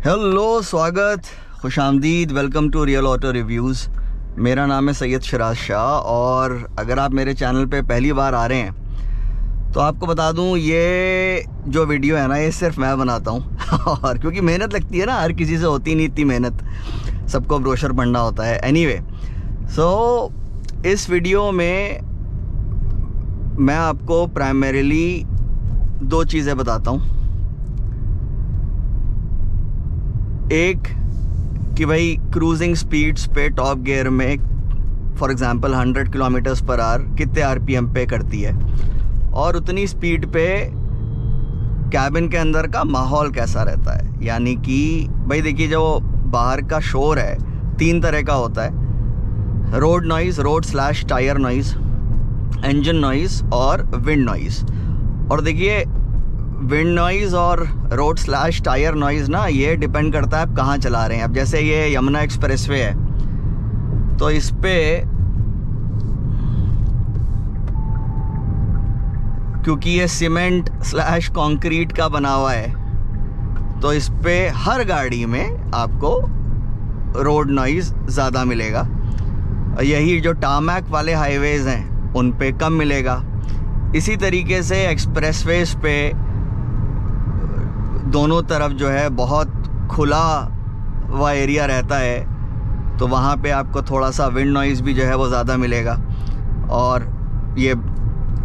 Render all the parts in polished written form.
Hello, स्वागत, खुशामदीद, welcome to real auto reviews. मेरा नाम है सैयद शराज शाह और अगर आप मेरे चैनल पे पहली बार आ रहे हैं तो आपको बता दूं, ये जो वीडियो है ना, ये सिर्फ मैं बनाता हूं और क्योंकि मेहनत लगती है ना, हर किसी से होती नहीं इतनी मेहनत, सबको ब्रोशर पढ़ना होता है। एनीवे, सो इस वीडियो में मैं आपको प्राइमरीली दो चीज़ें बताता हूं। एक कि भाई क्रूजिंग स्पीड्स पे टॉप गियर में for example 100 kilometres per hour कितने आरपीएम पे करती है, और उतनी स्पीड पे कैबिन के अंदर का माहौल कैसा रहता है। यानी कि भाई देखिए, जो बाहर का शोर है 3 तरह का होता है: road noise, road slash tyre noise, engine noise और विंड नॉइज़। और देखिए, विंड नॉइज़ और रोड स्लैश टायर नॉइज़ ना, ये डिपेंड करता है आप कहाँ चला रहे हैं। अब जैसे ये यमुना एक्सप्रेसवे है तो इस पे क्योंकि ये सीमेंट स्लैश कंक्रीट का बना हुआ है तो इस पे हर गाड़ी में आपको रोड नॉइज़ ज़्यादा मिलेगा। यही जो टारमैक वाले हाईवेज़ हैं उन पे कम मिलेगा। इसी तरीके से एक्सप्रेसवेज पे दोनों तरफ जो है बहुत खुला हुआ एरिया रहता है तो वहाँ पे आपको थोड़ा सा विंड नॉइज़ भी जो है वो ज़्यादा मिलेगा। और ये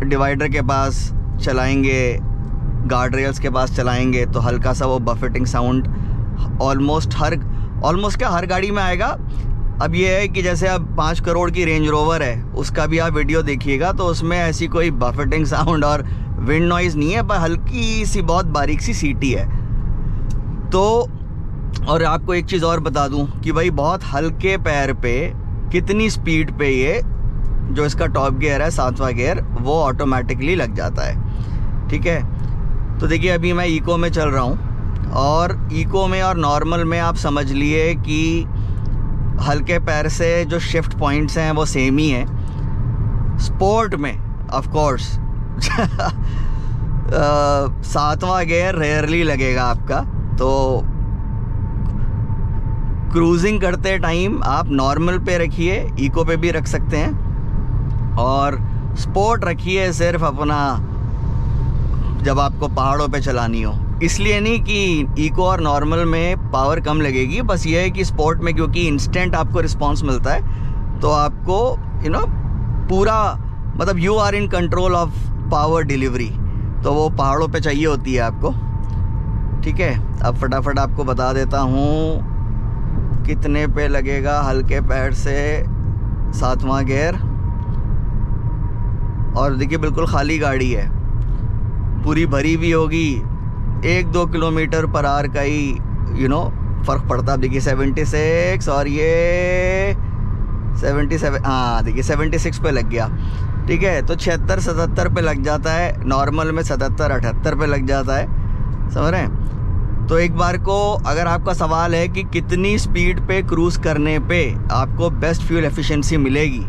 डिवाइडर के पास चलाएंगे, गार्ड रेल्स के पास चलाएंगे तो हल्का सा वो बफेटिंग साउंड ऑलमोस्ट हर गाड़ी में आएगा। अब ये है कि जैसे अब 5 करोड़ की रेंज रोवर है, उसका भी आप वीडियो देखिएगा तो उसमें ऐसी कोई बफेटिंग साउंड और विंड नॉइज़ नहीं है, पर हल्की सी बहुत बारीक सी सीटी है। तो और आपको एक चीज़ और बता दूं कि भाई बहुत हल्के पैर पे कितनी स्पीड पे ये जो इसका टॉप गियर है 7वां गियर वो ऑटोमेटिकली लग जाता है। ठीक है, तो देखिए अभी मैं इको में चल रहा हूँ और इको में और नॉर्मल में आप समझ लिए कि हल्के पैर से जो शिफ्ट पॉइंट्स हैं वो सेम ही हैं। स्पोर्ट में ऑफ कोर्स 7वां गियर रेयरली लगेगा आपका, तो क्रूजिंग करते टाइम आप नॉर्मल पे रखिए, इको पे भी रख सकते हैं, और स्पोर्ट रखिए सिर्फ अपना जब आपको पहाड़ों पे चलानी हो। इसलिए नहीं कि इको और नॉर्मल में पावर कम लगेगी, बस ये है कि स्पोर्ट में क्योंकि इंस्टेंट आपको रिस्पांस मिलता है तो आपको पूरा मतलब you are in control of power delivery, तो वो पहाड़ों पे चाहिए होती है आपको। ठीक है, अब फटाफट आपको बता देता हूँ कितने पे लगेगा हल्के पैर से 7वां गियर। और देखिए बिल्कुल खाली गाड़ी है, पूरी भरी भी होगी, 1-2 किलोमीटर पर आवर का ही फ़र्क पड़ता है। देखिए 76 और ये 77, हाँ देखिए 76 पे लग गया। ठीक है, तो 76-77 पे लग जाता है, नॉर्मल में 77-78 पे लग जाता है, समझ रहे हैं। तो एक बार को अगर आपका सवाल है कि कितनी स्पीड पे क्रूज़ करने पे आपको बेस्ट फ्यूल एफिशिएंसी मिलेगी,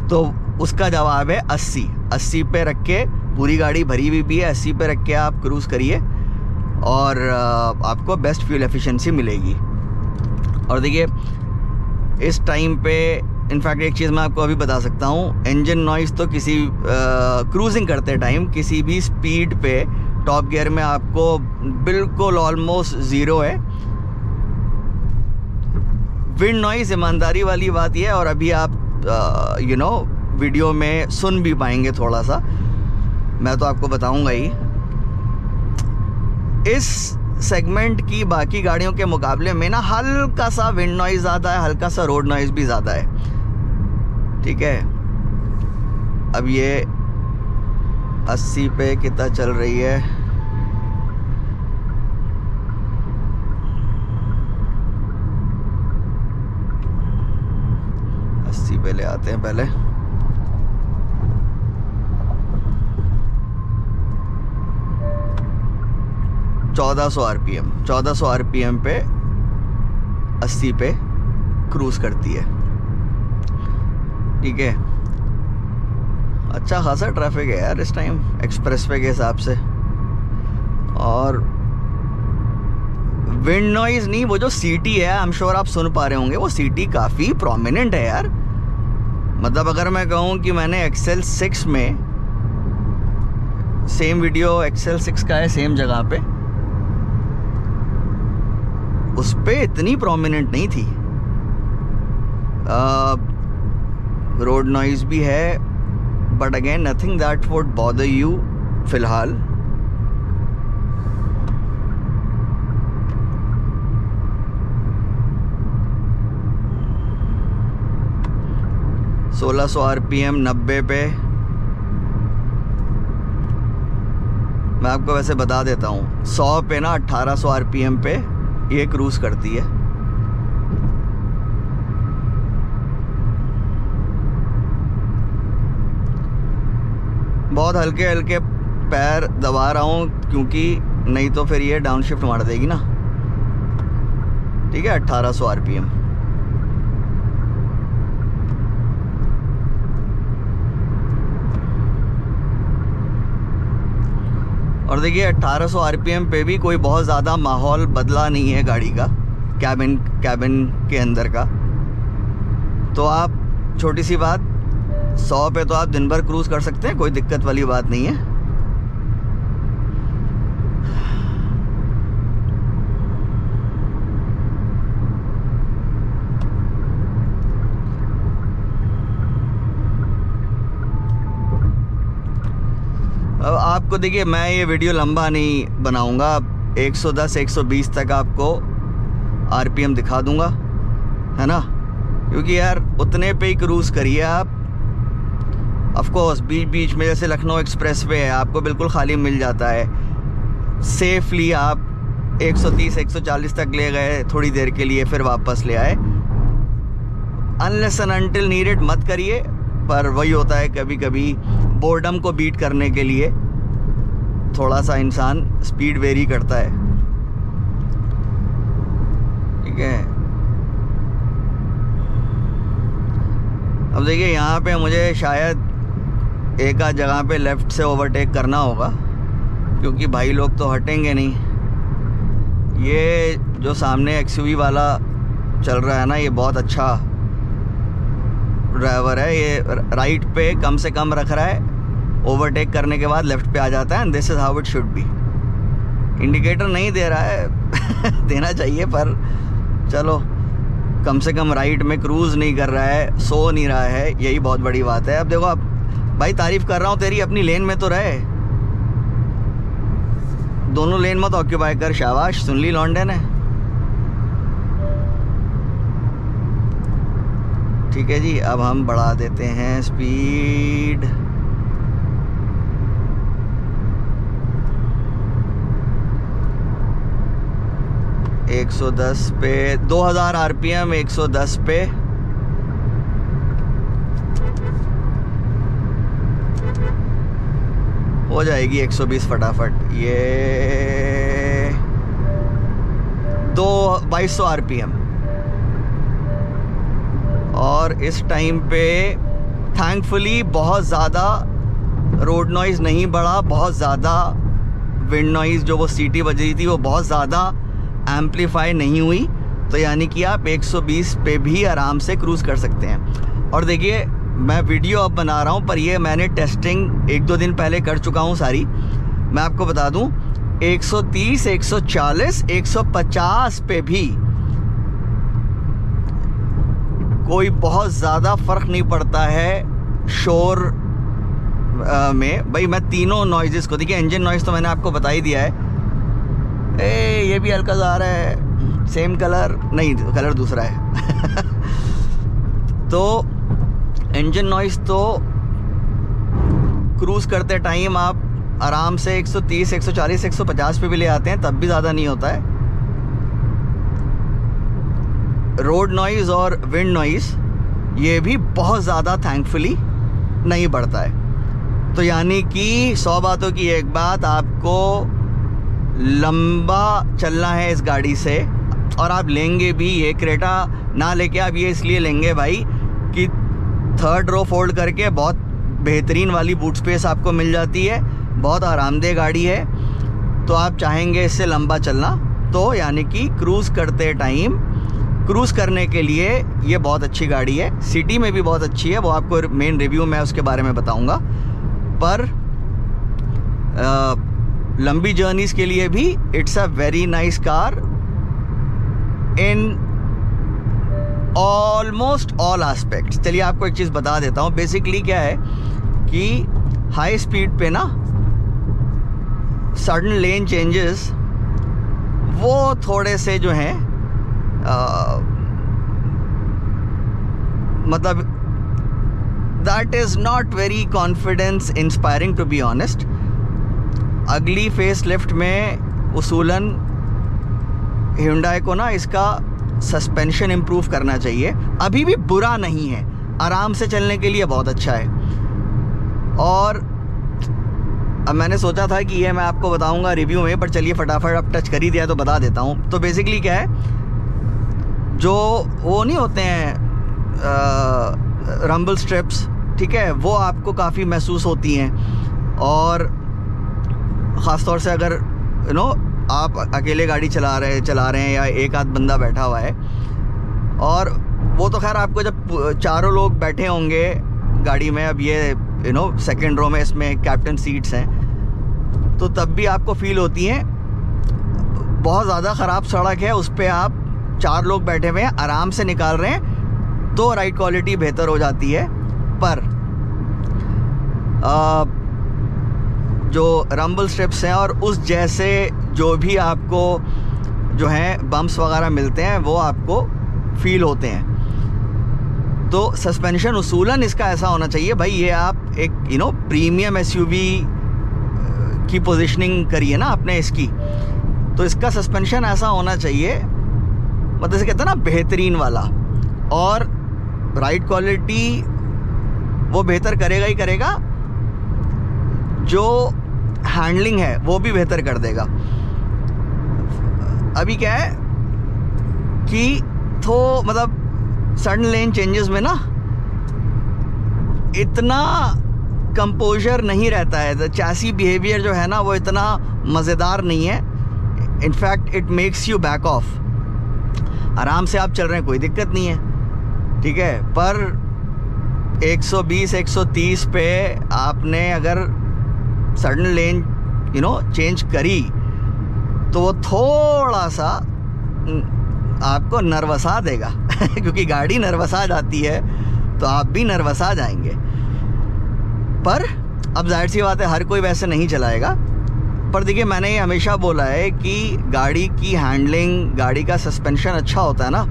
तो उसका जवाब है 80 पे रख के, पूरी गाड़ी भरी हुई भी है, 80 पे रख के आप क्रूज़ करिए और आपको बेस्ट फ्यूल एफिशिएंसी मिलेगी। और देखिए इस टाइम पे इनफैक्ट एक चीज़ मैं आपको अभी बता सकता हूँ, इंजन नॉइज़ तो किसी क्रूजिंग करते टाइम किसी भी स्पीड पे टॉप गियर में आपको बिल्कुल ऑलमोस्ट ज़ीरो है। विंड नॉइज़ ईमानदारी वाली बात यह है, और अभी आप वीडियो में सुन भी पाएंगे थोड़ा सा, मैं तो आपको बताऊंगा ही। इस सेगमेंट की बाकी गाड़ियों के मुकाबले में ना हल्का सा विंड नॉइज़ ज़्यादा है, हल्का सा रोड नॉइज़ भी ज़्यादा है। ठीक है, अब ये 80 पे कितना चल रही है, पे ले आते हैं पहले। RPM 1400 RPM पे 80 पे क्रूज करती है। ठीक है, अच्छा खासा ट्रैफिक है यार इस टाइम एक्सप्रेसवे के हिसाब से। और विंड नॉइज़ नहीं, वो जो सीटी है, आई एम श्योर आप सुन पा रहे होंगे, वो सीटी काफ़ी प्रोमिनेंट है यार। मतलब अगर मैं कहूँ कि मैंने एक्सेल 6 में, सेम वीडियो एक्सेल 6 का है सेम जगह पे, उस पे इतनी प्रोमिनेंट नहीं थी। रोड नॉइज़ भी है, but again nothing that would bother you फिलहाल। सोलह 1600 RPM 90 पे। मैं आपको वैसे बता देता हूँ, 100 पे ना 1800 RPM पे ये क्रूज़ करती है। बहुत हल्के हल्के पैर दबा रहा हूँ, क्योंकि नहीं तो फिर ये डाउन शिफ्ट मार देगी ना। ठीक है, 1800 RPM। और देखिए 1800 RPM पे भी कोई बहुत ज़्यादा माहौल बदला नहीं है गाड़ी का, कैबिन के अंदर का। तो आप, छोटी सी बात, 100 पे तो आप दिन भर क्रूज़ कर सकते हैं, कोई दिक्कत वाली बात नहीं है। अब आपको देखिए, मैं ये वीडियो लंबा नहीं बनाऊंगा, 110 120 तक आपको RPM दिखा दूंगा, है ना, क्योंकि यार उतने पे ही क्रूज़ करिए आप। ऑफ कोर्स बीच बीच में जैसे लखनऊ एक्सप्रेस वे है, आपको बिल्कुल खाली मिल जाता है, सेफली आप 130 140 तक ले गए थोड़ी देर के लिए, फिर वापस ले आए। अनलेस एंड अनटिल नीडेड मत करिए, पर वही होता है कभी कभी बोर्डम को बीट करने के लिए थोड़ा सा इंसान स्पीड वेरी करता है। ठीक है, अब देखिए यहाँ पे मुझे शायद एक आध जगह पे लेफ़्ट से ओवरटेक करना होगा, क्योंकि भाई लोग तो हटेंगे नहीं। ये जो सामने XUV वाला चल रहा है ना, ये बहुत अच्छा ड्राइवर है। ये राइट पे कम से कम रख रहा है, ओवरटेक करने के बाद लेफ़्ट पे आ जाता है, and this is how it should be. Indicator नहीं दे रहा है देना चाहिए, पर चलो कम से कम राइट में क्रूज़ नहीं कर रहा है, सो नहीं रहा है, यही बहुत बड़ी बात है। अब देखो, अब भाई तारीफ़ कर रहा हूँ तेरी, अपनी लेन में तो रहे, दोनों लेन मत ऑक्यूपाई कर। शाबाश, सुन ली लॉन्डे ने। ठीक है जी, अब हम बढ़ा देते हैं स्पीड। एक 110 पे 2000 RPM 110 पे। हो जाएगी 120 फटाफट। ये 2200 RPM। और इस टाइम पे थैंकफुली बहुत ज़्यादा रोड नॉइज़ नहीं बढ़ा, बहुत ज़्यादा विंड नॉइज़ जो वो सीटी बज रही थी वो बहुत ज़्यादा एम्पलीफाई नहीं हुई। तो यानी कि आप 120 पे भी आराम से क्रूज़ कर सकते हैं। और देखिए, मैं वीडियो अब बना रहा हूँ, पर ये मैंने टेस्टिंग 1-2 दिन पहले कर चुका हूँ सारी। मैं आपको बता दूँ, 130 140 150 पे भी कोई बहुत ज़्यादा फ़र्क नहीं पड़ता है शोर में। भाई मैं तीनों नॉइज़ेस को, देखिए इंजन नॉइज़ तो मैंने आपको बता ही दिया है। ये भी हल्का सा आ रहा है, सेम कलर नहीं, कलर दूसरा है तो इंजन नॉइज़ तो क्रूज़ करते टाइम आप आराम से 130 140 150 पे भी ले आते हैं, तब भी ज़्यादा नहीं होता है। रोड नॉइज़ और विंड नॉइज़ ये भी बहुत ज़्यादा थैंकफुली नहीं बढ़ता है। तो यानी कि 100 बातों की एक बात, आपको लंबा चलना है इस गाड़ी से, और आप लेंगे भी। ये क्रेटा ना लेके आप ये इसलिए लेंगे भाई कि 3rd रो फोल्ड करके बहुत बेहतरीन वाली बूट स्पेस आपको मिल जाती है, बहुत आरामदेह गाड़ी है। तो आप चाहेंगे इससे लंबा चलना तो यानी कि क्रूज़ करते टाइम, क्रूज़ करने के लिए ये बहुत अच्छी गाड़ी है। सिटी में भी बहुत अच्छी है, वो आपको मेन रिव्यू में उसके बारे में बताऊंगा। पर लंबी जर्नीज़ के लिए भी it's a very nice car in almost all aspects. चलिए आपको एक चीज़ बता देता हूँ। बेसिकली क्या है कि हाई स्पीड पे ना सडन लेन चेंजेस वो थोड़े से जो हैं मतलब that is not very confidence inspiring to be honest. अगली फेस लिफ्ट में उसूलन Hyundai को ना इसका सस्पेंशन इम्प्रूव करना चाहिए। अभी भी बुरा नहीं है, आराम से चलने के लिए बहुत अच्छा है। और अब मैंने सोचा था कि ये मैं आपको बताऊंगा रिव्यू में, पर चलिए फटाफट अब टच कर ही दिया तो बता देता हूँ। तो बेसिकली क्या है, जो वो नहीं होते हैं रंबल स्ट्रिप्स, ठीक है, वो आपको काफ़ी महसूस होती हैं। और ख़ास तौर से अगर आप अकेले गाड़ी चला रहे हैं या एक आध बंदा बैठा हुआ है, और वो तो खैर आपको जब चारों लोग बैठे होंगे गाड़ी में, अब ये सेकंड रो में इसमें कैप्टन सीट्स हैं, तो तब भी आपको फील होती हैं। बहुत ज़्यादा ख़राब सड़क है, उस पर आप 4 लोग बैठे हुए हैं, आराम से निकाल रहे हैं, तो राइड क्वालिटी बेहतर हो जाती है। पर जो रंबल स्ट्रिप्स हैं और उस जैसे जो भी आपको जो है बम्प्स वगैरह मिलते हैं वो आपको फील होते हैं। तो सस्पेंशन उसूलन इसका ऐसा होना चाहिए भाई, ये आप एक प्रीमियम एसयूवी की पोजीशनिंग करिए ना आपने इसकी, तो इसका सस्पेंशन ऐसा होना चाहिए, मतलब जैसे कहते हैं ना बेहतरीन वाला। और राइड क्वालिटी वो बेहतर करेगा ही करेगा, जो हैंडलिंग है वो भी बेहतर कर देगा। अभी क्या है कि तो मतलब सडन लेन चेंजेस में ना इतना कंपोजर नहीं रहता है, द चैसी बिहेवियर जो है ना वो इतना मज़ेदार नहीं है। In fact it makes you back of. आराम से आप चल रहे हैं, कोई दिक्कत नहीं है, ठीक है, पर 120-130 पे आपने अगर सडन लेन चेंज करी तो वो थोड़ा सा आपको नर्वसा देगा क्योंकि गाड़ी नर्वसा जाती है तो आप भी नर्वसा जाएंगे। पर अब जाहिर सी बात है हर कोई वैसे नहीं चलाएगा। पर देखिए, मैंने ये हमेशा बोला है कि गाड़ी की हैंडलिंग, गाड़ी का सस्पेंशन अच्छा होता है ना,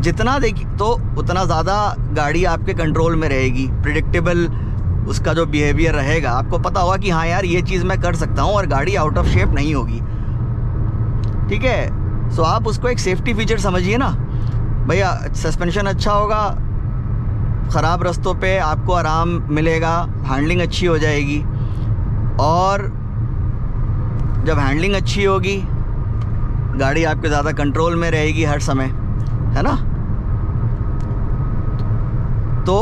जितना देखिए तो उतना ज़्यादा गाड़ी आपके कंट्रोल में रहेगी, प्रिडिक्टेबल उसका जो बिहेवियर रहेगा। आपको पता होगा कि हाँ यार ये चीज़ मैं कर सकता हूँ और गाड़ी आउट ऑफ शेप नहीं होगी, ठीक है। सो आप उसको एक सेफ्टी फीचर समझिए ना भैया। सस्पेंशन अच्छा होगा, ख़राब रास्तों पे आपको आराम मिलेगा, हैंडलिंग अच्छी हो जाएगी। और जब हैंडलिंग अच्छी होगी गाड़ी आपके ज़्यादा कंट्रोल में रहेगी हर समय, है ना। तो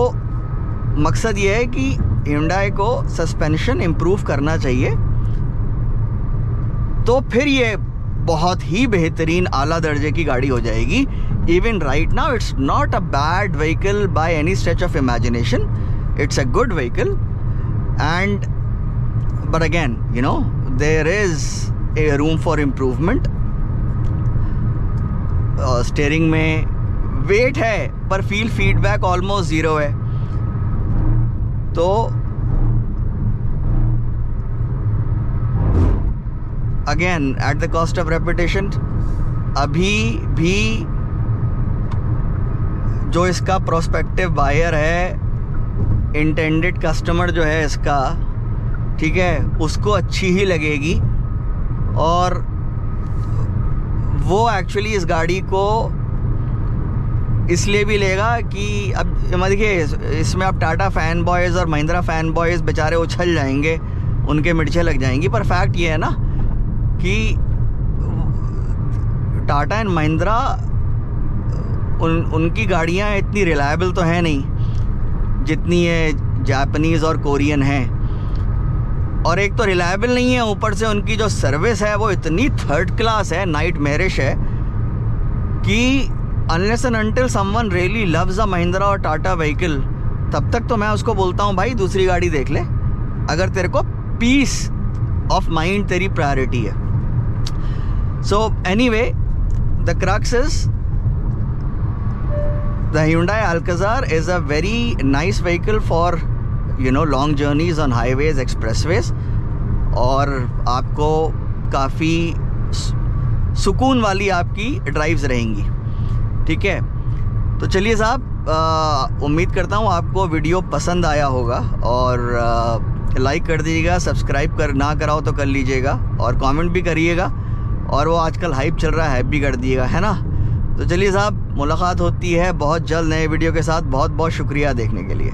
मकसद ये है कि Hyundai को सस्पेंशन इम्प्रूव करना चाहिए, तो फिर ये बहुत ही बेहतरीन आला दर्जे की गाड़ी हो जाएगी। Even right now it's not a bad vehicle by any stretch of imagination, it's a good vehicle and but again there is a room for improvement. Steering में वेट है पर फील फीडबैक ऑलमोस्ट ज़ीरो है। तो again at the cost of reputation, अभी भी जो इसका prospective buyer है, इंटेंडेड कस्टमर जो है इसका, ठीक है, उसको अच्छी ही लगेगी। और वो एक्चुअली इस गाड़ी को इसलिए भी लेगा कि अब देखिए इसमें अब टाटा फ़ैन बॉयज़ और महिंद्रा फ़ैन बॉयज़ बेचारे उछल जाएंगे, उनके मिर्चें लग जाएंगी। पर फैक्ट ये है ना कि टाटा एंड महिंद्रा उनकी गाड़ियाँ इतनी रिलायबल तो है नहीं जितनी ये जापानीज़ और कोरियन हैं। और एक तो रिलायबल नहीं है, ऊपर से उनकी जो सर्विस है वो इतनी थर्ड क्लास है, नाइट मेरिश है कि unless and until someone really loves a Mahindra और टाटा व्हीकल, तब तक तो मैं उसको बोलता हूँ भाई दूसरी गाड़ी देख ले, अगर तेरे को पीस ऑफ माइंड तेरी प्रायोरिटी है। So anyway, the crux is the Hyundai Alcazar is a very nice vehicle for long journeys on highways, expressways, और आपको काफ़ी सुकून वाली आपकी ड्राइव्स रहेंगी। ठीक है, तो चलिए साहब, उम्मीद करता हूँ आपको वीडियो पसंद आया होगा, और लाइक कर दीजिएगा, सब्सक्राइब ना कराओ तो कर लीजिएगा, और कमेंट भी करिएगा, और वो आजकल हाइप चल रहा है, हाइप भी कर दिएगा, है ना। तो चलिए साहब, मुलाकात होती है बहुत जल्द नए वीडियो के साथ। बहुत बहुत शुक्रिया देखने के लिए।